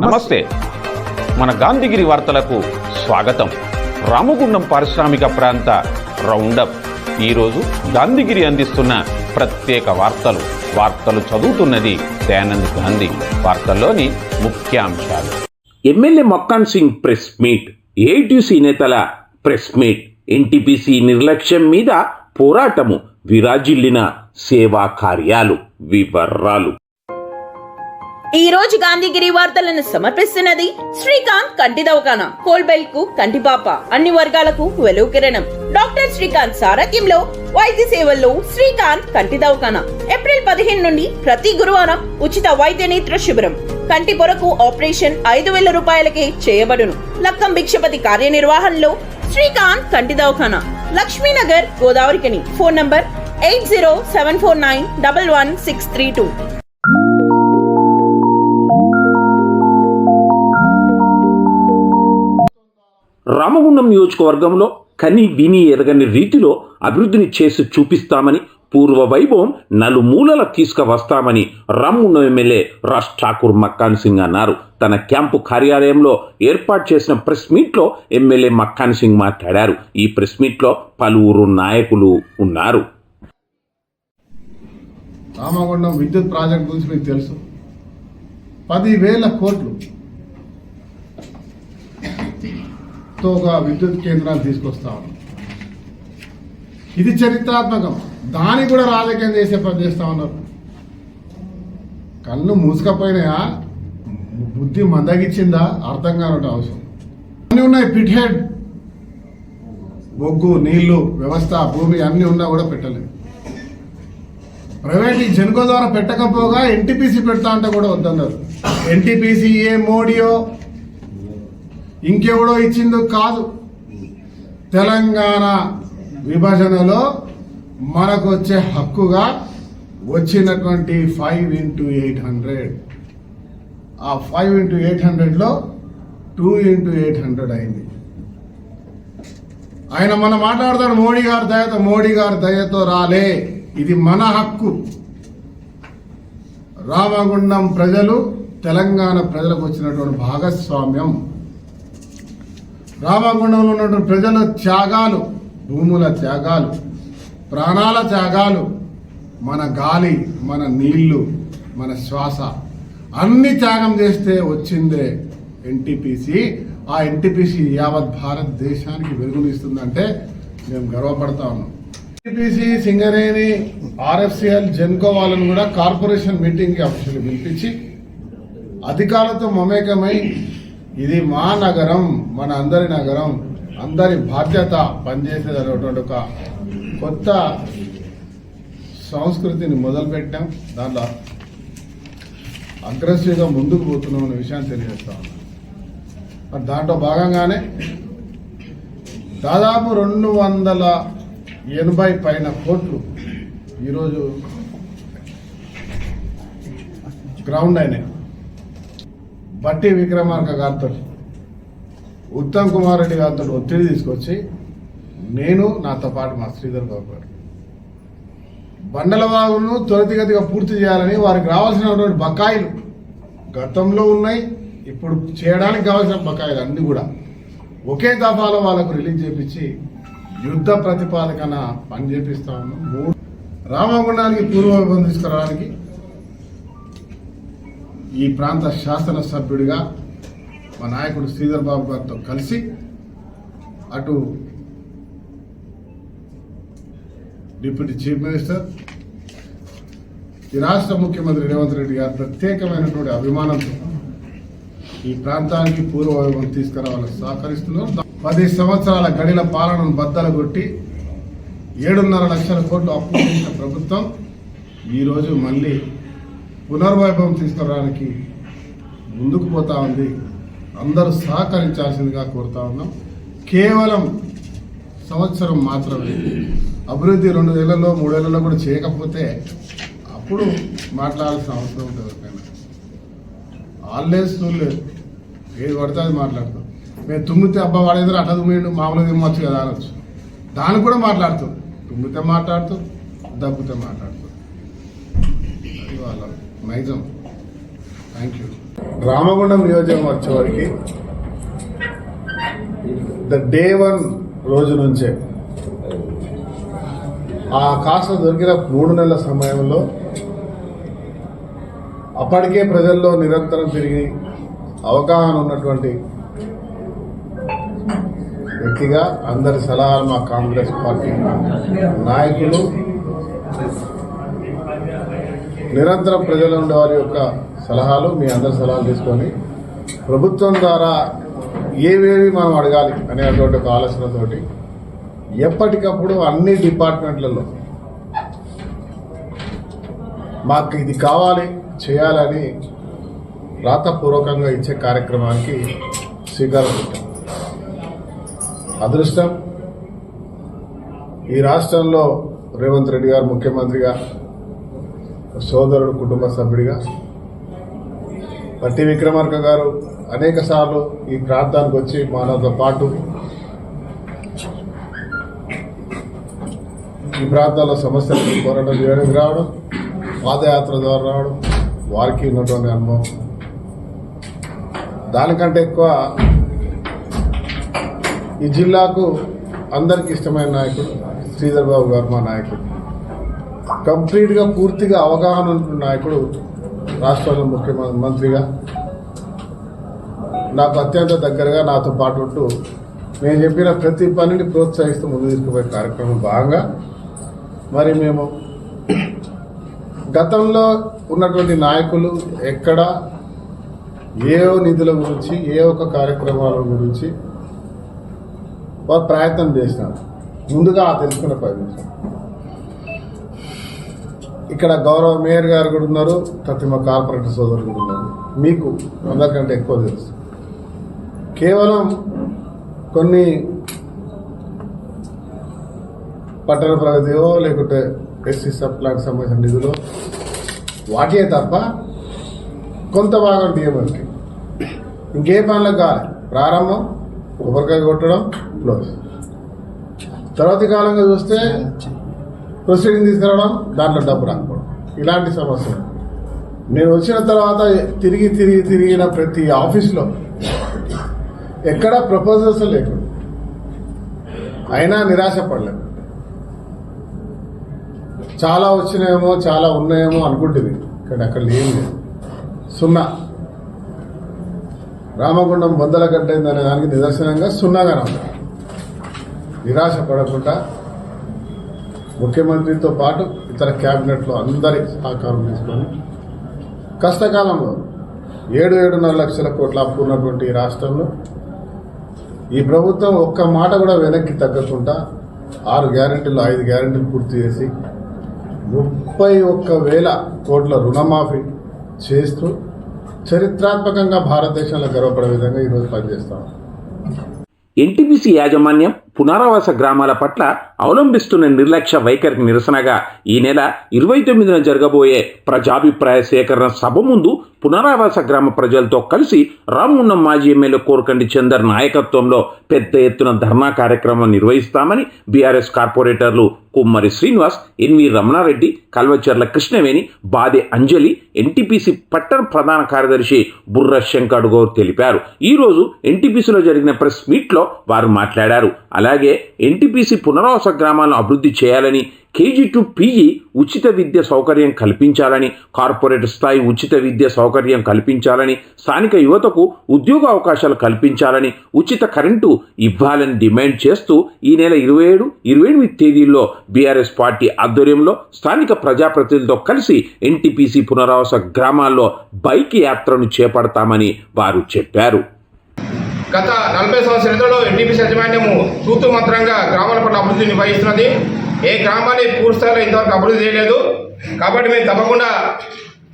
నమస్తే. మన గాంధీగిరి వార్తలకు స్వాగతం. రామగుండం పారిశ్రామిక ప్రాంత రౌండప్. ఈరోజు గాంధీగిరి అందిస్తున్న ప్రత్యేక వార్తలు చదువుతున్నది దయానంద్ గాంధీ. వార్తల్లోని ముఖ్యాంశాలు. MLA Makkhan Singh press meet, AITC నేతల ప్రెస్ మీట్, ఎన్టీపీసీ నిర్లక్ష్యం మీద పోరాటము, విరాజిల్లిన సేవా కార్యాలు. వివరాలు. ఈ రోజు గాంధీగిరి వార్తలను సమర్పిస్తున్నది శ్రీకాంత్ కంటి దవాఖానా. కోల్బెల్ కు కంటిపాప, అన్ని వర్గాలకు వెలుగు కిరణం. డాక్టర్ శ్రీకాంత్ సారథ్యంలో వైద్య సేవల్లో శ్రీకాంత్ కంటి దవాఖానా. ఏప్రిల్ 15 నుండి ప్రతి గురువారం ఉచిత వైద్య నేత్ర శిబిరం. కంటి పొరకు ఆపరేషన్ 5,000 రూపాయలకే చేయబడును. లక్కం భిక్షపతి కార్యనిర్వహణలో శ్రీకాంత్ కంటి దవాఖానా, లక్ష్మీనగర్, గోదావరికని. Phone number 8074911632. రామగుండం నియోజకవర్గంలో కని విని ఎరగని రీతిలో అభివృద్ధిని చేసి చూపిస్తామని, పూర్వ వైభవం నలుమూలల తీసుకువస్తామని రామగుండం ఎమ్మెల్యే రాజ్ ఠాకూర్ మక్కాన్ సింగ్ అన్నారు. తన క్యాంపు కార్యాలయంలో ఏర్పాటు చేసిన ప్రెస్ మీట్లో ఎమ్మెల్యే మక్కాన్ సింగ్ మాట్లాడారు. ఈ ప్రెస్ మీట్లో పలువురు నాయకులు ఉన్నారు. రామగుండం విద్యుత్ ప్రాజెక్ట్ గురించి మీకు తెలుసు. 10,000 కోట్లు ఒక విద్యుత్ కేంద్రాలు తీసుకొస్తా ఉన్నాం. ఇది చరిత్రాత్మకం. దాన్ని కూడా రాజకీయం చేసే పని చేస్తా ఉన్నారు. కళ్ళు మూసుకపోయినాయా, బుద్ధి మందగిచ్చిందా అర్థం కానట్టు అవసరం. అన్నీ ఉన్నాయి. పిట్ హెడ్, బొగ్గు, నీళ్లు, వ్యవస్థ, భూమి అన్నీ ఉన్నా కూడా పెట్టలేదు. ప్రైవేట్ జెన్కో ద్వారా పెట్టకపోగా ఎన్టీపీసీ పెడతా అంటే కూడా వద్దన్నారు. ఎన్టీపీసీ ఏ మోడీయో ఇంకెవడో ఇచ్చిందో కాదు. తెలంగాణ విభజనలో మనకు వచ్చే హక్కుగా వచ్చినటువంటి 5x800, ఆ 5x800లో 2x800 అయింది. ఆయన మనం మాట్లాడతాడు మోడీ గారి దయతో రాలే. ఇది మన హక్కు. రామగుండం ప్రజలు తెలంగాణ ప్రజలకు వచ్చినటువంటి భాగస్వామ్యం. రామగుండంలో ఉన్నటువంటి ప్రజల త్యాగాలు, భూముల త్యాగాలు, ప్రాణాల త్యాగాలు, మన గాలి, మన నీళ్లు, మన శ్వాస అన్ని త్యాగం చేస్తే వచ్చిందే ఎన్టీపీసీ. ఆ ఎన్టీపీసీ యావత్ భారతదేశానికి వెలుగునిస్తుందంటే మేము గర్వపడతా ఉన్నాం. ఎన్టీపీసీ, సింగరేణి, ఆర్ఎఫ్సిఎల్, జెన్కో వాళ్ళను కూడా కార్పొరేషన్ మీటింగ్కి అఫీషియల్ పిలిపించి అధికారులతో మమేకమై ఇది మా నగరం, మన అందరి నగరం, అందరి బాధ్యత పనిచేసేటటువంటి ఒక కొత్త సంస్కృతిని మొదలుపెట్టాం. దాంట్లో అగ్రెసివ్గా ముందుకు పోతున్నాం అనే విషయాన్ని తెలియజేస్తా ఉన్నాం. మరి దాంట్లో భాగంగానే దాదాపు 280 పైన కోట్లు ఈరోజు గ్రౌండ్ అయినాయి. బట్టి విక్రమార్క గారితో, ఉత్తమ్ కుమార్ రెడ్డి గారితో ఒత్తిడి తీసుకొచ్చి నేను, నాతో పాటు మా శ్రీధర్ బాబు గారు బండలవాగును త్వరితగతిగా పూర్తి చేయాలని, వారికి రావాల్సినటువంటి బకాయిలు గతంలో ఉన్నాయి, ఇప్పుడు చేయడానికి కావాల్సిన బకాయిలు అన్ని కూడా ఒకే దఫాలో వాళ్ళకు రిలీజ్ చేపించి యుద్ధ ప్రతిపాదకన పని చేపిస్తా ఉన్నాం. రామగుండానికి పూర్వవైభవం తీసుకురావడానికి ఈ ప్రాంత శాసనసభ్యుడిగా మా నాయకుడు శ్రీధర్ బాబు గారితో కలిసి అటు డిప్యూటీ చీఫ్ మినిస్టర్, ఈ రాష్ట్ర ముఖ్యమంత్రి రేవంత్ రెడ్డి గారు ప్రత్యేకమైనటువంటి అభిమానంతో ఈ ప్రాంతానికి పూర్వవైభవం తీసుకురావాలని సహకరిస్తున్నారు. 10 సంవత్సరాల గడిల పాలనను బద్దలు కొట్టి 7.5 లక్షల కోట్లు అప్పు చేసిన ప్రభుత్వం ఈరోజు మళ్ళీ పునర్వైభవం తీసుకురావడానికి ముందుకు పోతా ఉంది. అందరూ సహకరించాల్సిందిగా కోరుతా ఉన్నాం. కేవలం సంవత్సరం మాత్రమే అభివృద్ధి 2 ఏళ్లలో 3 ఏళ్లలో కూడా చేయకపోతే అప్పుడు మాట్లాడాల్సిన అవసరం ఉంటుంది. ఎవరికైనా ఆల్వేస్ లేదు, ఏది పడితే అది మాట్లాడతాం. మేము తుమ్మితే అబ్బా వాడేదో అట్లా తుమ్మిండు మామూలుగా తిమ్మచ్చు కదా అనొచ్చు. దానికి కూడా మాట్లాడుతాం. తుమ్మితే మాట్లాడుతూ, దగ్గుతే మాట్లాడుతూ. అది వాళ్ళ నైజం. Thank you. రామగుండం నియోజకవర్గం వచ్చేవారికి డే 1 రోజు నుంచే ఆ కాస్త దొరికిన 3 నెలల సమయంలో అప్పటికే ప్రజల్లో నిరంతరం తిరిగి అవగాహన ఉన్నటువంటి వ్యక్తిగా అందరి సలహాలు మా కాంగ్రెస్ పార్టీ నాయకులు నిరంతరం ప్రజలు ఉండే వారి యొక్క సలహాలు మీ అందరి సలహాలు తీసుకొని ప్రభుత్వం ద్వారా ఏవేవి మనం అడగాలి అనేటువంటి ఒక ఆలోచనతోటి ఎప్పటికప్పుడు అన్ని డిపార్ట్మెంట్లలో మాకు ఇది కావాలి చేయాలని రాతపూర్వకంగా ఇచ్చే కార్యక్రమానికి శ్రీకారం చుట్టాం. అదృష్టం ఈ రాష్ట్రంలో రేవంత్ రెడ్డి గారు ముఖ్యమంత్రిగా, సోదరుడు కుటుంబ సభ్యుడిగా, పట్టి విక్రమార్క గారు అనేక సార్లు ఈ ప్రాంతానికి వచ్చి మనతో పాటు ఈ ప్రాంతాల్లో సమస్యలకు పోరాటం చేయడానికి రావడం, పాదయాత్ర ద్వారా రావడం, వారికి ఉన్నటువంటి అనుభవం. దానికంటే ఎక్కువ ఈ జిల్లాకు అందరికి ఇష్టమైన నాయకుడు శ్రీధర్ బాబు గారు మా నాయకుడు. కంప్లీట్గా పూర్తిగా అవగాహన ఉన్న నాయకుడు. రాష్ట్రంలో ముఖ్యమంత్రిగా నాకు అత్యంత దగ్గరగా నాతో పాటు ఉంటూ నేను చెప్పిన ప్రతి పనిని ప్రోత్సహిస్తూ ముందు తీసుకుపోయే కార్యక్రమం భాగంగా మరి మేము గతంలో ఉన్నటువంటి నాయకులు ఎక్కడ ఏ నిధుల గురించి ఏ ఒక్క కార్యక్రమాల గురించి వారు ప్రయత్నం చేసినారు. ముందుగా తెలుసుకునే ప్రయత్నించారు. ఇక్కడ గౌరవ మేయర్ గారు కూడా ఉన్నారు, ప్రతిమ కార్పొరేటర్ సోదరులు కూడా ఉన్నారు. మీకు అందరికంటే ఎక్కువ తెలుసు. కేవలం కొన్ని పట్టణ ప్రగతియో లేకుంటే ఎస్సీ సప్లాకి సంబంధించిన నిధులు వాటియే తప్ప కొంత భాగం డిఎంఎల్కి ఇంకే పనులకు కాదు. ప్రారంభం కొబ్బరికాయ కొట్టడం, క్లోజ్. తర్వాతి కాలంగా చూస్తే ప్రొసీడింగ్ తీసుకురావడం, దాంట్లో డబ్బు రాకపోవడం, ఇలాంటి సమస్యలు. నేను వచ్చిన తర్వాత తిరిగిన ప్రతి ఆఫీస్లో ఎక్కడా ప్రపోజల్స్ లేకుండా అయినా నిరాశ పడలేదు. చాలా వచ్చినాయేమో చాలా ఉన్నాయేమో అనుకుంటుంది, కానీ అక్కడ ఏం లేదు. 0. రామగుండం బొందల కట్టయిందనే దానికి నిదర్శనంగా 0గా నమ్మకం. నిరాశ పడకుండా ముఖ్యమంత్రితో పాటు ఇతర క్యాబినెట్లో అందరి సహకారం తీసుకొని కష్టకాలంలో 7-7.5 లక్షల కోట్ల అప్పు ఉన్నటువంటి ఈ రాష్ట్రంలో ఈ ప్రభుత్వం ఒక్క మాట కూడా వెనక్కి తగ్గకుండా 6 గ్యారెంటీలు 5 గ్యారెంటీలు పూర్తి చేసి 31,000 కోట్ల రుణమాఫీ చేస్తూ చరిత్రాత్మకంగా భారతదేశంలో గర్వపడే విధంగా ఈరోజు పనిచేస్తాం. ఎన్టీపీసీ యాజమాన్యం పునరావాస గ్రామాల పట్ల అవలంబిస్తున్న నిర్లక్ష్య వైఖరికి నిరసనగా ఈ నెల 29న జరగబోయే ప్రజాభిప్రాయ సేకరణ సభ ముందు పునరావాస గ్రామ ప్రజలతో కలిసి రామగుండం మాజీ ఎమ్మెల్యే కోరకంటి చందర్ నాయకత్వంలో పెద్ద ఎత్తున ధర్నా కార్యక్రమం నిర్వహిస్తామని బీఆర్ఎస్ కార్పొరేటర్లు కుమ్మరి శ్రీనివాస్, ఎన్వి రమణారెడ్డి, కల్వచర్ల కృష్ణవేణి, బాదే అంజలి, ఎన్టీపీసీ పట్టణ ప్రధాన కార్యదర్శి బుర్ర శంకర్ గౌర్ తెలిపారు. ఈరోజు ఎన్టీపీసీలో జరిగిన ప్రెస్ మీట్లో వారు మాట్లాడారు. అలాగే ఎన్టీపీసీ పునరావాస గ్రామాలను అభివృద్ధి చేయాలని, కేజీ టు పీజీ ఉచిత విద్య సౌకర్యం కల్పించాలని, కార్పొరేట్ స్థాయి ఉచిత విద్య సౌకర్యం కల్పించాలని, స్థానిక యువతకు ఉద్యోగ అవకాశాలు కల్పించాలని, ఉచిత కరెంటు ఇవ్వాలని డిమాండ్ చేస్తూ ఈ నెల 27, 28 తేదీల్లో బీఆర్ఎస్ పార్టీ ఆధ్వర్యంలో స్థానిక ప్రజాప్రతినిధులతో కలిసి ఎన్టీపీసీ పునరావాస గ్రామాల్లో బైక్ యాత్రను చేపడతామని వారు చెప్పారు. గత 40 సంవత్సరాలలో ఎన్టీపీసీ యాజమాన్యము తూతు మంత్రంగా గ్రామాల పట్ల అభివృద్ధి నిర్వహిస్తున్నది. ఏ గ్రామాన్ని పూర్తిస్థాయిలో ఇంతవరకు అభివృద్ధి చేయలేదు. కాబట్టి మేము తప్పకుండా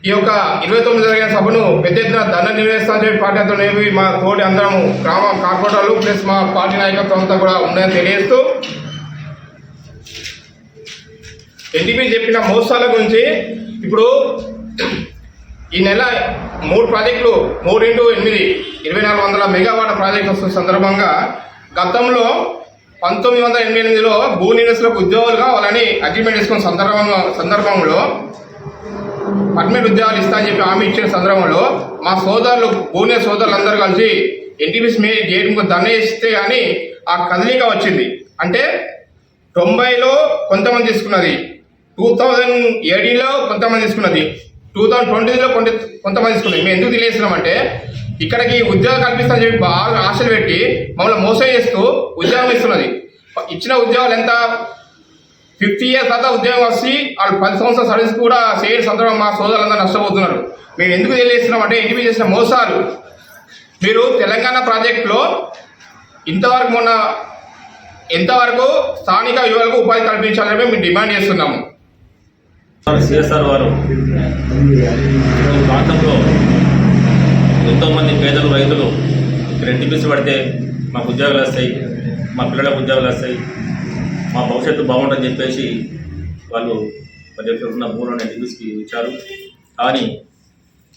ఈ యొక్క 29 జరిగిన సభను పెద్ద ఎత్తున ధర్నా నిర్వహిస్తామని చెప్పి పార్టీ అధ్యక్షులు మా తోటి అందరము గ్రామ కార్పొరేటర్లు ప్లస్ మా పార్టీ నాయకత్వం అంతా కూడా ఉన్నాయని తెలియజేస్తూ, ఎన్టీపీ చెప్పిన మోసాల గురించి ఇప్పుడు ఈ నెల 3 ప్రాజెక్టులు 3x8 2400 మెగావాట్ల ప్రాజెక్టు వస్తున్న సందర్భంగా గతంలో 1988లో భూ నివాసులకు ఉద్యోగాలు కావాలని అగ్రిమెంట్ చేసుకున్న సందర్భంలో పర్మనెంట్ ఉద్యోగాలు ఇస్తా అని చెప్పి హామీ ఇచ్చిన సందర్భంలో మా సోదరులు జూనియర్ సోదరులు అందరూ కలిసి ఎన్టీపీసీ గేట్ ధర్నా చేస్తే కానీ ఆ కదలిక వచ్చింది. అంటే 90లో కొంతమంది తీసుకున్నది, 2018లో కొంతమంది తీసుకున్నది, 2020లో కొంతమంది తీసుకున్నది. మేము ఎందుకు తెలియజేస్తున్నామంటే ఇక్కడికి ఉద్యోగం కల్పిస్తామని చెప్పి బాగా ఆశలు పెట్టి మమ్మల్ని మోసం చేస్తూ ఉద్యోగం ఇస్తున్నది. ఇచ్చిన ఉద్యోగాలు ఎంత 50 years తర్వాత ఉద్యోగం వచ్చి వాళ్ళు 10 సంవత్సరాల సర్వీస్ కూడా చేయని సందర్భం మా సోదరులందరూ నష్టపోతున్నారు. మేము ఎందుకు తెలియజేస్తున్నామంటే ఎన్టీపీ చేసిన మోసాలు. మీరు తెలంగాణ ప్రాజెక్టులో ఎంతవరకు స్థానిక యువకులకు ఉపాధి కల్పించాలని మేము డిమాండ్ చేస్తున్నాము. సిఎస్ఆర్ వారు ఈ ప్రాంతంలో ఎంతోమంది పేదలు రైతులు ఎన్టీపీసీ పడితే మాకు ఉద్యోగాలు వస్తాయి, మా పిల్లలకు ఉద్యోగాలు వస్తాయి, మా భవిష్యత్తు బాగుంటుందని చెప్పేసి వాళ్ళు ఉన్న భూములను ఎన్టీపీసీకి ఇచ్చారు. కానీ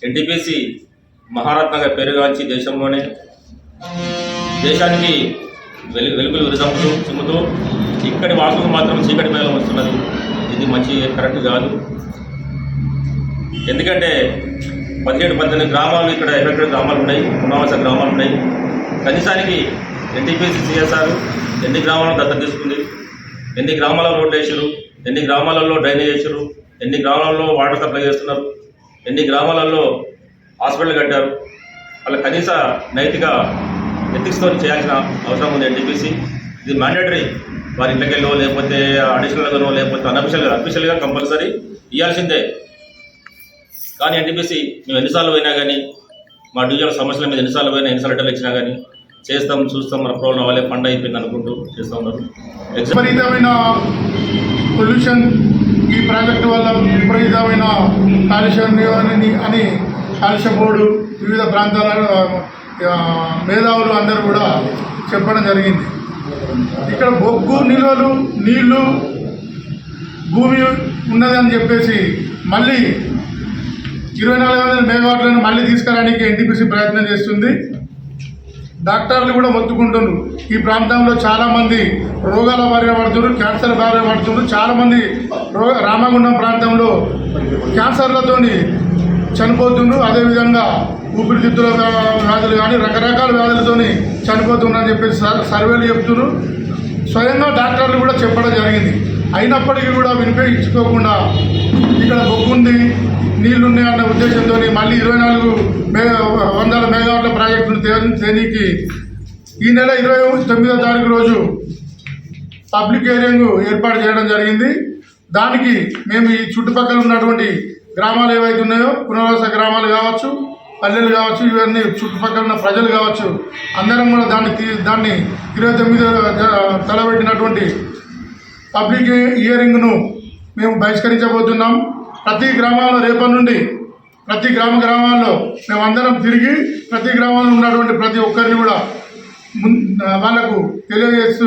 ఎన్టీపీసీ మహారత్నగా పేరుగాంచి దేశంలోనే దేశానికి వెలుగులు చిమ్ముతూ ఇక్కడి వాసుకు మాత్రం చీకటి మేళ వస్తున్నది. ఇది మంచి కరెక్ట్ కాదు. ఎందుకంటే 17-18 గ్రామాలు ఇక్కడ ఎఫెక్టెడ్ గ్రామాలు ఉన్నాయి, పునరావాస గ్రామాలు ఉన్నాయి. కనీసానికి ఎన్టీపీసీ సిఎస్ఆర్ ఎన్ని గ్రామాలను దత్తత తీసుకుంది, ఎన్ని గ్రామాలలో రోడ్లు వేసారు, ఎన్ని గ్రామాలలో డ్రైనేజ్ వేసారు, ఎన్ని గ్రామాలలో వాటర్ సప్లై చేస్తున్నారు, ఎన్ని గ్రామాలలో హాస్పిటల్ కట్టారు. వాళ్ళ కనీస నైతిక ఎథిక్స్తో చేయాల్సిన అవసరం ఉంది ఎన్టీపీసీ. ఇది మ్యాండేటరీ. వారి ఇంట్లోకెళ్ళో లేకపోతే అడిషనల్గానో లేకపోతే అఫీషియల్గా కంపల్సరీ ఇవ్వాల్సిందే. కానీ ఎన్టీపీసీ మేము ఎన్నిసార్లు పోయినా కానీ మా డివిజన్ సమస్యల మీద ఎన్నిసార్లు పోయినా ఎన్నిసార్లు లెటర్లు ఇచ్చినా కానీ చేస్తాం చూస్తాం మన ప్రాబ్లం వాళ్ళే ఫండ్ అయిపోయింది అనుకుంటూ చేస్తూ ఉన్నారు. విపరీతమైన పొల్యూషన్, ఈ ప్రాజెక్టు వల్ల విపరీతమైన కాలుష్యం అని కాలుష్య బోర్డు వివిధ ప్రాంతాల మేధావులు అందరూ కూడా చెప్పడం జరిగింది. ఇక్కడ బొగ్గు నిల్వలు నీళ్లు భూమి ఉన్నదని చెప్పేసి మళ్ళీ 2400 మెగావాట్లను మళ్ళీ తీసుకురావడానికి ఎన్టీపీసీ ప్రయత్నం చేస్తుంది. డాక్టర్లు కూడా మొత్తుకుంటున్నారు. ఈ ప్రాంతంలో చాలామంది రోగాల బారిన పడుతున్నారు, క్యాన్సర్ బారిన పడుతున్నారు. చాలామంది రామగుండం ప్రాంతంలో క్యాన్సర్లతో చనిపోతున్నారు. అదేవిధంగా ఊపిరితిత్తుల వ్యాధులు కానీ రకరకాల వ్యాధులతో చనిపోతున్నారని చెప్పేసి సర్వేలు చెప్తున్నారు. స్వయంగా డాక్టర్లు కూడా చెప్పడం జరిగింది. అయినప్పటికీ కూడా వినిపించుకోకుండా ఇక్కడ బొగ్గుంది నీళ్లున్నాయన్న ఉద్దేశంతో మళ్ళీ 2400 మెగావాట్ల ప్రాజెక్టును తేనీకి ఈ నెల 29వ తారీఖు రోజు పబ్లిక్ హియరింగ్ ఏర్పాటు చేయడం జరిగింది. దానికి మేము ఈ చుట్టుపక్కల ఉన్నటువంటి గ్రామాలు ఏవైతే ఉన్నాయో పునరావాస గ్రామాలు కావచ్చు, పల్లెలు కావచ్చు, ఇవన్నీ చుట్టుపక్కల ఉన్న ప్రజలు కావచ్చు, అందరం కూడా దాన్ని 29 తలబెట్టినటువంటి పబ్లిక్ హియరింగ్ను మేము బహిష్కరించబోతున్నాం. ప్రతి గ్రామాల్లో రేపటి నుండి ప్రతి గ్రామాల్లో మేమందరం తిరిగి ప్రతి గ్రామంలో ఉన్నటువంటి ప్రతి ఒక్కరిని కూడా వాళ్ళకు తెలియజేస్తూ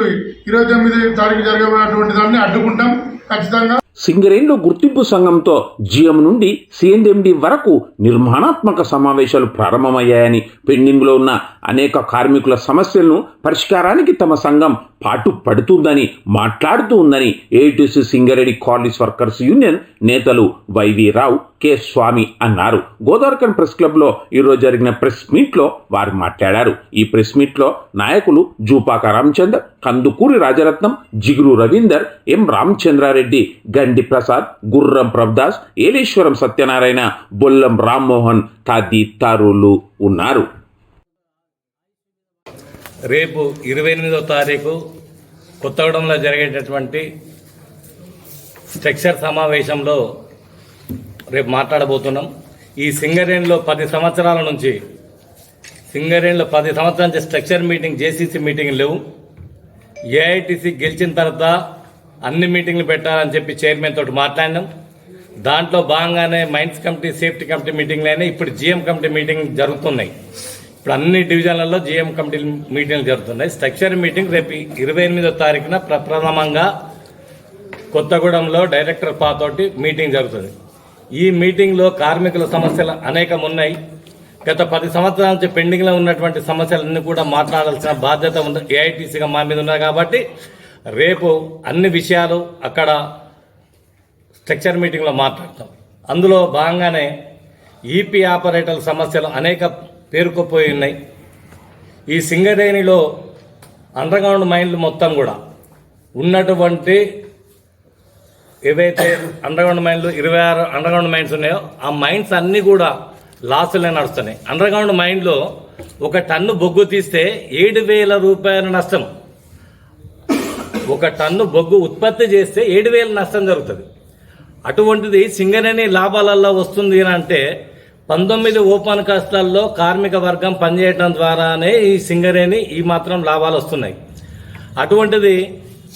29 తారీఖు జరగబోయేటువంటి దాన్ని అడ్డుకుంటాం ఖచ్చితంగా. సింగరేణిలో గుర్తింపు సంఘంతో జిఎం నుండి సిఎండి వరకు నిర్మాణాత్మక సమావేశాలు ప్రారంభమయ్యాయని, పెండింగ్లో ఉన్న అనేక కార్మికుల సమస్యలను పరిష్కారానికి తమ సంఘం పాటు పడుతుందని మాట్లాడుతూ ఉందని AITC Singareni colonies workers union నేతలు వైవి రావు, కె స్వామి అన్నారు. గోదావరిఖన్ ప్రెస్ క్లబ్లో ఈరోజు జరిగిన ప్రెస్ మీట్లో వారు మాట్లాడారు. ఈ ప్రెస్ మీట్లో నాయకులు జూపాక రామచందర్, కందుకూరి రాజరత్నం, జిగురు రవీందర్, ఎం రామచంద్రారెడ్డి, గండి ప్రసాద్, గుర్రం ప్రభుదాస్, ఏలేశ్వరం సత్యనారాయణ, బొల్లం రామ్మోహన్ తదితరులు ఉన్నారు. రేపు 28వ తారీఖు కొత్తగూడెంలో జరిగేటటువంటి స్ట్రక్చర్ సమావేశంలో రేపు మాట్లాడబోతున్నాం. ఈ సింగరేణిలో 10 సంవత్సరాల నుంచి స్ట్రక్చర్ మీటింగ్, జేసీసీ మీటింగ్ లేవు. ఏఐటీసీ గెలిచిన తర్వాత అన్ని మీటింగ్లు పెట్టాలని చెప్పి చైర్మన్ తోటి మాట్లాడినాం. దాంట్లో భాగంగానే మైన్స్ కమిటీ, సేఫ్టీ కమిటీ మీటింగ్లు అయినాయి. ఇప్పుడు జిఎం కమిటీ మీటింగ్ జరుగుతున్నాయి. ఇప్పుడు అన్ని డివిజన్లలో జిఎం కమిటీ మీటింగ్లు జరుగుతున్నాయి. స్ట్రక్చర్ మీటింగ్ రేపు 28వ తారీఖున ప్రప్రథమంగా కొత్తగూడెంలో డైరెక్టర్ పాతోటి మీటింగ్ జరుగుతుంది. ఈ మీటింగ్లో కార్మికుల సమస్యలు అనేకం ఉన్నాయి. గత 10 సంవత్సరాల నుంచి పెండింగ్లో ఉన్నటువంటి సమస్యలన్నీ కూడా మాట్లాడాల్సిన బాధ్యత ఉంది, ఏఐటీసీగా మా మీద ఉన్నది. కాబట్టి రేపు అన్ని విషయాలు అక్కడ స్ట్రక్చర్ మీటింగ్లో మాట్లాడతాం. అందులో భాగంగానే ఈపీ ఆపరేటర్ల సమస్యలు అనేక పేరుకుపోయి ఉన్నాయి. ఈ సింగరేణిలో అండర్గ్రౌండ్ మైన్లు మొత్తం కూడా ఉన్నటువంటి ఏవైతే అండర్గ్రౌండ్ మైన్లు 26 అండర్గ్రౌండ్ మైన్స్ ఉన్నాయో ఆ మైన్స్ అన్నీ కూడా లాసులే నడుస్తున్నాయి. అండర్గ్రౌండ్ మైన్లో 1 టన్ను బొగ్గు తీస్తే 7,000 రూపాయల నష్టం. 1 టన్ను బొగ్గు ఉత్పత్తి చేస్తే 7,000 నష్టం జరుగుతుంది. అటువంటిది సింగరేణి లాభాలలో వస్తుంది అని అంటే 19 ఓపెన్ కాస్ట్లలో కార్మిక వర్గం పనిచేయడం ద్వారానే ఈ సింగరేణి ఈ మాత్రం లాభాలు వస్తున్నాయి. అటువంటిది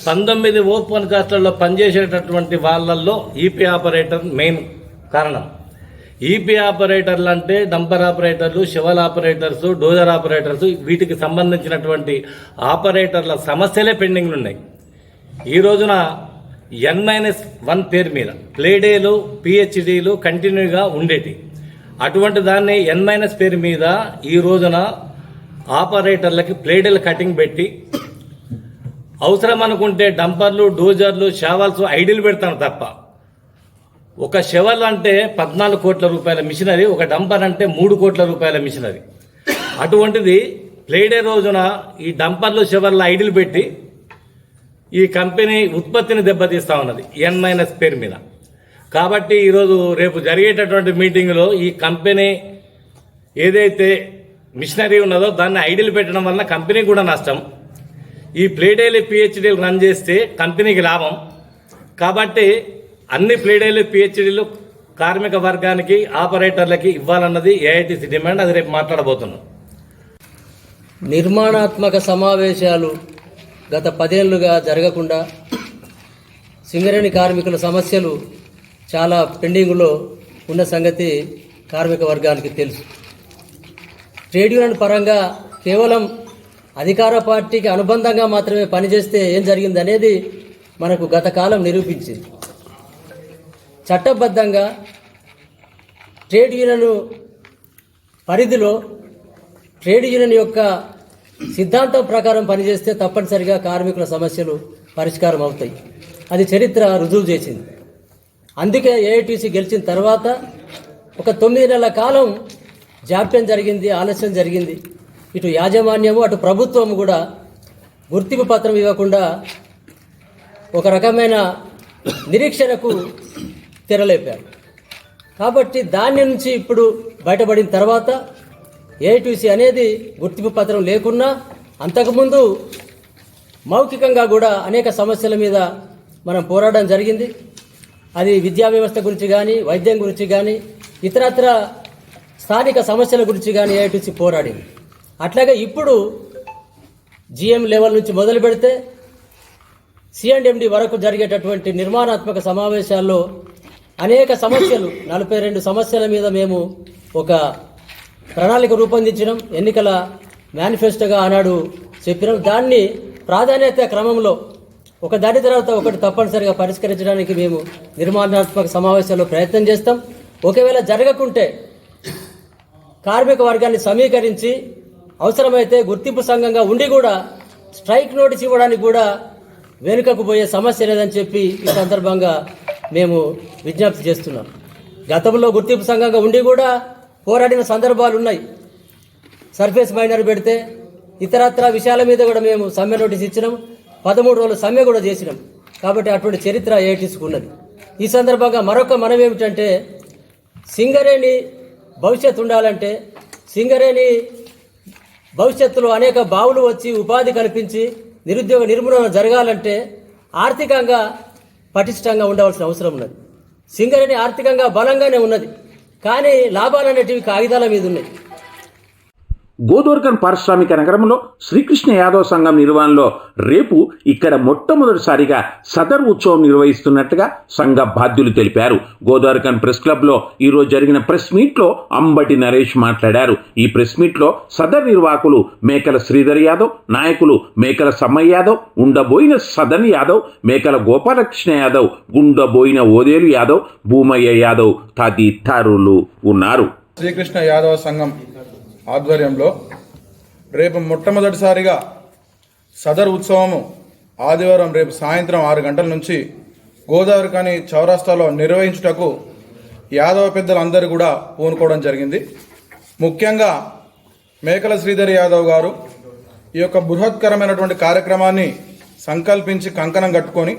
19 ఓపెన్ కాస్ట్లలో పనిచేసేటటువంటి వాళ్ళల్లో ఈపీ ఆపరేటర్ మెయిన్ కారణం. ఈపీ ఆపరేటర్లు అంటే డంపర్ ఆపరేటర్లు, షవల్ ఆపరేటర్స్, డోజర్ ఆపరేటర్స్, వీటికి సంబంధించినటువంటి ఆపరేటర్ల సమస్యలే పెండింగ్లు ఉన్నాయి. ఈ రోజున N-1 పేరు మీద ప్లేడేలు, పిహెచ్డీలు కంటిన్యూగా ఉండేటి. అటువంటి దాన్ని N- పేరు మీద ఈ రోజున ఆపరేటర్లకి ప్లేడేలు కటింగ్ పెట్టి అవసరం అనుకుంటే డంపర్లు, డోజర్లు, షావల్స్ ఐడిల్ పెడతాను తప్ప. ఒక షవల్ అంటే 14 కోట్ల రూపాయల మిషనరీ, ఒక డంపర్ అంటే 3 కోట్ల రూపాయల మిషనరీ. అటువంటిది ప్లేడే రోజున ఈ డంపర్లు, షవర్ల ఐడిల్ పెట్టి ఈ కంపెనీ ఉత్పత్తిని దెబ్బతీస్తూ ఉన్నది N- పేరు మీద. కాబట్టి ఈరోజు రేపు జరిగేటటువంటి మీటింగ్లో ఈ కంపెనీ ఏదైతే మిషనరీ ఉన్నదో దాన్ని ఐడిల్ పెట్టడం వలన కంపెనీకి కూడా నష్టం. ఈ ప్లేడేలు, పిహెచ్డీలు రన్ చేస్తే కంపెనీకి లాభం. కాబట్టి అన్ని ప్లేడేలు, పిహెచ్డీలు కార్మిక వర్గానికి, ఆపరేటర్లకి ఇవ్వాలన్నది ఏఐటీసీ డిమాండ్. అది రేపు మాట్లాడబోతున్నాం. నిర్మాణాత్మక సమావేశాలు గత 10 ఏళ్లుగా జరగకుండా సింగరేణి కార్మికుల సమస్యలు చాలా పెండింగ్లో ఉన్న సంగతి కార్మిక వర్గానికి తెలుసు. ట్రేడ్ యూనియన్ పరంగా కేవలం అధికార పార్టీకి అనుబంధంగా మాత్రమే పనిచేస్తే ఏం జరిగింది అనేది మనకు గత కాలం నిరూపించింది. చట్టబద్ధంగా ట్రేడ్ యూనియన్ పరిధిలో ట్రేడ్ యూనియన్ యొక్క సిద్ధాంతం ప్రకారం పనిచేస్తే తప్పనిసరిగా కార్మికుల సమస్యలు పరిష్కారం అవుతాయి. అది చరిత్ర రుజువు చేసింది. అందుకే ఏఐటీసీ గెలిచిన తర్వాత ఒక 9 నెలల కాలం జాప్యం జరిగింది, ఆలస్యం జరిగింది. ఇటు యాజమాన్యము, అటు ప్రభుత్వం కూడా గుర్తింపు పత్రం ఇవ్వకుండా ఒక రకమైన నిరీక్షణకు తెరలేపారు. కాబట్టి దాని నుంచి ఇప్పుడు బయటపడిన తర్వాత ఏఐటీసీ అనేది గుర్తింపు పత్రం లేకున్నా అంతకుముందు మౌఖికంగా కూడా అనేక సమస్యల మీద మనం పోరాడడం జరిగింది. అది విద్యా వ్యవస్థ గురించి కానీ, వైద్యం గురించి కానీ, ఇతరత్ర స్థానిక సమస్యల గురించి కానీ ఏఐటీసీ పోరాడింది. అట్లాగే ఇప్పుడు జిఎం లెవెల్ నుంచి మొదలు పెడితే సిఎండ్ఎండి వరకు జరిగేటటువంటి నిర్మాణాత్మక సమావేశాల్లో అనేక సమస్యలు, 42 సమస్యల మీద మేము ఒక ప్రణాళిక రూపొందించడం, ఎన్నికల మేనిఫెస్టోగా ఆనాడు చెప్పినాం. దాన్ని ప్రాధాన్యత క్రమంలో ఒక దాని తర్వాత ఒకటి తప్పనిసరిగా పరిష్కరించడానికి మేము నిర్మాణాత్మక సమావేశాల్లో ప్రయత్నం చేస్తాం. ఒకవేళ జరగకుంటే కార్మిక వర్గాన్ని సమీకరించి అవసరమైతే గుర్తింపు సంఘంగా ఉండి కూడా స్ట్రైక్ నోటీస్ ఇవ్వడానికి కూడా వెనుకకు పోయే సమస్య లేదని చెప్పి ఈ సందర్భంగా మేము విజ్ఞప్తి చేస్తున్నాం. గతంలో గుర్తింపు సంఘంగా ఉండి కూడా పోరాడిన సందర్భాలు ఉన్నాయి. సర్ఫేస్ మైనర్ పెడితే ఇతరత్ర విషయాల మీద కూడా మేము సమ్మె నోటీస్ ఇచ్చినాం. 13 రోజులు సమ్మె కూడా చేసినాం. కాబట్టి అటువంటి చరిత్ర ఏఐటీసీకి ఉన్నది. ఈ సందర్భంగా మరొక మనం ఏమిటంటే, సింగరేణి భవిష్యత్తు ఉండాలంటే, సింగరేణి భవిష్యత్తులో అనేక బావులు వచ్చి ఉపాధి కల్పించి నిరుద్యోగ నిర్మూలన జరగాలంటే ఆర్థికంగా పటిష్టంగా ఉండవలసిన అవసరం ఉన్నది. సింగరేణి ఆర్థికంగా బలంగానే ఉన్నది, కానీ లాభాలు అనేటివి కాగితాల మీద ఉన్నాయి. గోదోర్గన్ పారిశ్రామిక నగరంలో శ్రీకృష్ణ యాదవ్ సంఘం నిర్వహణలో రేపు ఇక్కడ మొట్టమొదటిసారిగా సదర్ ఉత్సవం నిర్వహిస్తున్నట్టుగా సంఘ బాధ్యులు తెలిపారు. గోదోర్గన్ ప్రెస్ క్లబ్లో ఈరోజు జరిగిన ప్రెస్ మీట్లో అంబటి నరేష్ మాట్లాడారు. ఈ ప్రెస్ మీట్లో సదర్ నిర్వాహకులు మేకల శ్రీధర్ యాదవ్, నాయకులు మేకల సమ్మయ్య యాదవ్, ఉండబోయిన సదన్ యాదవ్, మేకల గోపాలకృష్ణ యాదవ్, గుండబోయిన ఓదేలు యాదవ్, భూమయ్య యాదవ్ తదితరులు ఉన్నారు. శ్రీకృష్ణ యాదవ సంఘం ఆధ్వర్యంలో రేపు మొట్టమొదటిసారిగా సదర్ ఉత్సవము ఆదివారం రేపు సాయంత్రం 6 గంటల నుంచి గోదావరిఖని చౌరస్తాలో నిర్వహించుటకు యాదవ పెద్దలందరూ కూడా పూనుకోవడం జరిగింది. ముఖ్యంగా మేకల శ్రీధర్ యాదవ్ గారు ఈ యొక్క బృహత్కరమైనటువంటి కార్యక్రమాన్ని సంకల్పించి కంకణం కట్టుకొని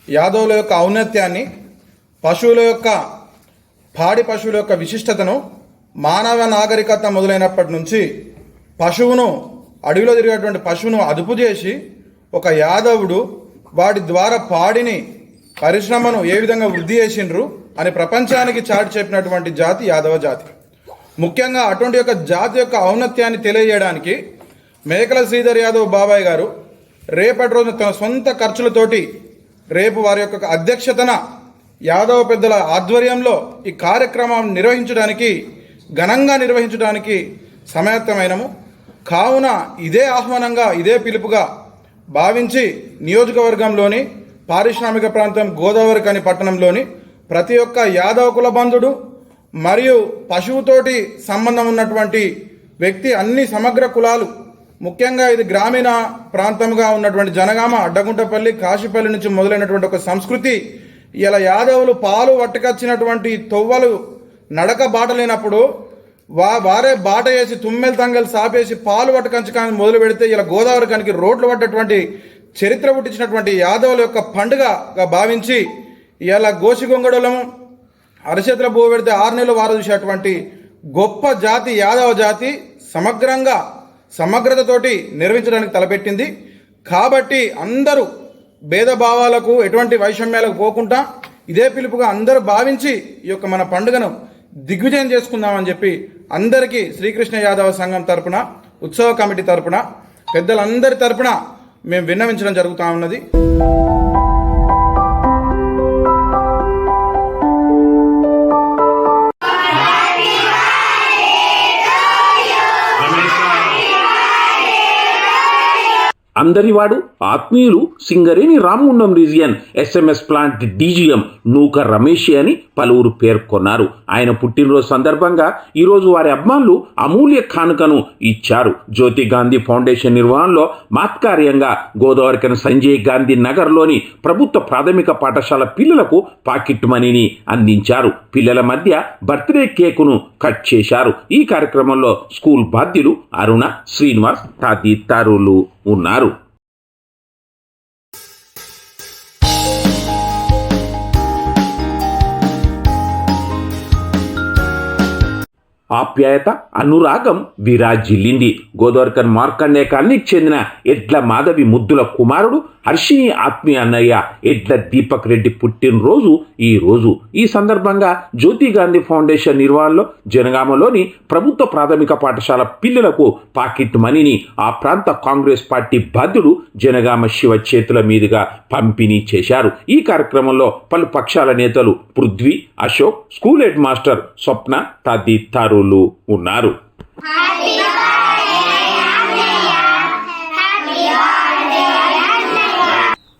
యాదవుల యొక్క ఔన్నత్యాన్ని, పశువుల యొక్క పాడి పశువుల యొక్క విశిష్టతను, మానవ నాగరికత మొదలైనప్పటి నుంచి పశువును, అడవిలో తిరిగేటువంటి పశువును అదుపు చేసి ఒక యాదవుడు వాటి ద్వారా పాడిని, పరిశ్రమను ఏ విధంగా వృద్ధి చేసిండ్రు అని ప్రపంచానికి చాటి చెప్పినటువంటి జాతి యాదవ జాతి. ముఖ్యంగా అటువంటి యొక్క జాతి యొక్క ఔన్నత్యాన్ని తెలియజేయడానికి మేకల శ్రీధర్ యాదవ్ బాబాయ్ గారు రేపటి రోజున తన సొంత ఖర్చులతోటి రేపు వారి యొక్క అధ్యక్షతన యాదవ పెద్దల ఆధ్వర్యంలో ఈ కార్యక్రమం నిర్వహించడానికి, ఘనంగా నిర్వహించడానికి సమాయత్తమైనము. కావున ఇదే ఆహ్వానంగా, ఇదే పిలుపుగా భావించి నియోజకవర్గంలోని పారిశ్రామిక ప్రాంతం గోదావరిఖని పట్టణంలోని ప్రతి ఒక్క యాదవ కుల బంధుడు మరియు పశువుతోటి సంబంధం ఉన్నటువంటి వ్యక్తి, అన్ని సమగ్ర కులాలు, ముఖ్యంగా ఇది గ్రామీణ ప్రాంతంగా ఉన్నటువంటి జనగామ, అడ్డగుంటపల్లి, కాశీపల్లి నుంచి మొదలైనటువంటి ఒక సంస్కృతి. ఇలా యాదవులు పాలు పట్టుకొచ్చినటువంటి తొవ్వలు నడక బాట లేనప్పుడు వారే బాట వేసి తుమ్మెలు తంగలు సాపేసి పాలు పట్టుకంచకాన్ని మొదలు పెడితే ఇలా గోదావరి కనికి రోడ్లు పడ్డటువంటి చరిత్ర పుట్టించినటువంటి యాదవుల యొక్క పండుగగా భావించి ఇలా గోసిగొంగడులము అరచేతుల బో పెడితే 6 నెలలు వారు చూసేటువంటి గొప్ప జాతి యాదవ జాతి సమగ్రంగా, సమగ్రతతోటి నిర్వహించడానికి తలపెట్టింది. కాబట్టి అందరూ భేదభావాలకు, ఎటువంటి వైషమ్యాలకు పోకుండా ఇదే పిలుపుగా అందరూ భావించి ఈ యొక్క మన పండుగను దిగ్విజయం చేసుకుందామని చెప్పి అందరికీ శ్రీకృష్ణ యాదవ సంఘం తరపున, ఉత్సవ కమిటీ తరపున, పెద్దలందరి తరపున మేము విన్నవించడం జరుగుతూ ఉన్నది. అందరివాడు ఆత్మీయులు Singareni Ramagundam region SMS plant DGM నూక రమేష్ అని పలువురు పేర్కొన్నారు. ఆయన పుట్టినరోజు సందర్భంగా ఈరోజు వారి అభిమానులు అమూల్య కానుకను ఇచ్చారు. జ్యోతి గాంధీ ఫౌండేషన్ నిర్వహణలో మాత్కార్యంగా గోదావరిఖని సంజయ్ గాంధీ నగర్లోని ప్రభుత్వ ప్రాథమిక పాఠశాల పిల్లలకు పాకెట్ మనీని అందించారు. పిల్లల మధ్య బర్త్డే కేకును కట్ చేశారు. ఈ కార్యక్రమంలో స్కూల్ బాధ్యులు అరుణ, శ్రీనివాస్ తదితరులు ఉన్నారు. ఆప్యాయత, అనురాగం విరాజిల్లింది. గోదావరిఖని మార్కండే కాలనీకి చెందిన ఎడ్ల మాధవి ముద్దుల కుమారుడు హర్షిని ఆత్మీయ అన్నయ్య ఎడ్ల దీపక్ రెడ్డి పుట్టినరోజు ఈ రోజు. ఈ సందర్భంగా జ్యోతి గాంధీ ఫౌండేషన్ నిర్వహణలో జనగామలోని ప్రభుత్వ ప్రాథమిక పాఠశాల పిల్లలకు పాకెట్ మనీని ఆ ప్రాంత కాంగ్రెస్ పార్టీ బాధ్యుడు జనగామ శివ చేతుల మీదుగా పంపిణీ చేశారు. ఈ కార్యక్రమంలో పలు పక్షాల నేతలు Prithvi, Ashok, school head master Swapna తదితరులు ఉన్నారు.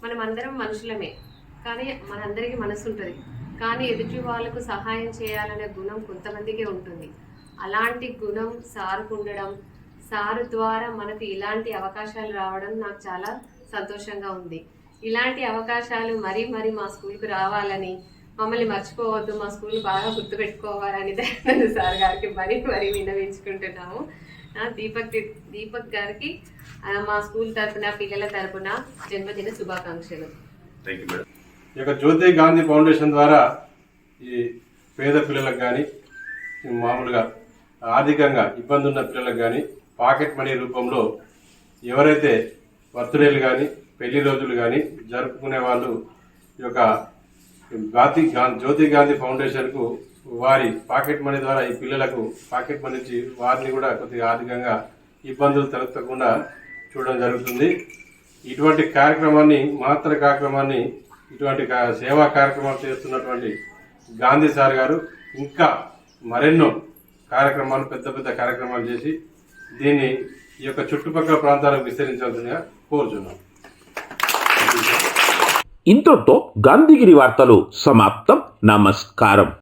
మనమందరం మనుషులమే, కానీ మనందరికీ మనసు ఉంటుంది. కానీ ఎదుటి వాళ్ళకు సహాయం చేయాలనే గుణం కొంతమందికే ఉంటుంది. అలాంటి గుణం సార్కు ఉండడం, సారు ద్వారా మనకు ఇలాంటి అవకాశాలు రావడం నాకు చాలా సంతోషంగా ఉంది. ఇలాంటి అవకాశాలు మరీ మా స్కూల్కి రావాలని, మమ్మల్ని మర్చిపోవద్దు, మా స్కూల్ బాగా గుర్తుపెట్టుకోవాలని దయానంద సార్ గారికి మరీ విన్నవించుకుంటున్నాము. దీపక్ గారికి మా స్కూల్ తరఫున, పిల్లల తరఫున జన్మదిన శుభాకాంక్షలు. ఈ యొక్క జ్యోతి గాంధీ ఫౌండేషన్ ద్వారా ఈ పేద పిల్లలకు కానీ, మామూలుగా ఆర్థికంగా ఇబ్బంది ఉన్న పిల్లలకు కానీ పాకెట్ మనీ రూపంలో ఎవరైతే బర్త్డేలు కానీ, పెళ్లి రోజులు కానీ జరుపుకునే వాళ్ళు ఈ యొక్క జ్యోతి గాంధీ ఫౌండేషన్కు వారి పాకెట్ మనీ ద్వారా ఈ పిల్లలకు పాకెట్ మనీ ఇచ్చి వారిని కూడా కొద్దిగా ఆర్థికంగా ఇబ్బందులు తలెత్తకుండా చూడడం జరుగుతుంది. ఇటువంటి కార్యక్రమాన్ని, మహత్తర కార్యక్రమాన్ని, ఇటువంటి సేవా కార్యక్రమాలు చేస్తున్నటువంటి గాంధీ సార్ గారు ఇంకా మరెన్నో కార్యక్రమాలు, పెద్ద కార్యక్రమాలు చేసి దీన్ని ఈ యొక్క చుట్టుపక్కల ప్రాంతాలకు విస్తరించాల్సిందిగా కోరుచున్నాం. ఇంతటితో గాంధీగిరి వార్తలు సమాప్తం. నమస్కారం.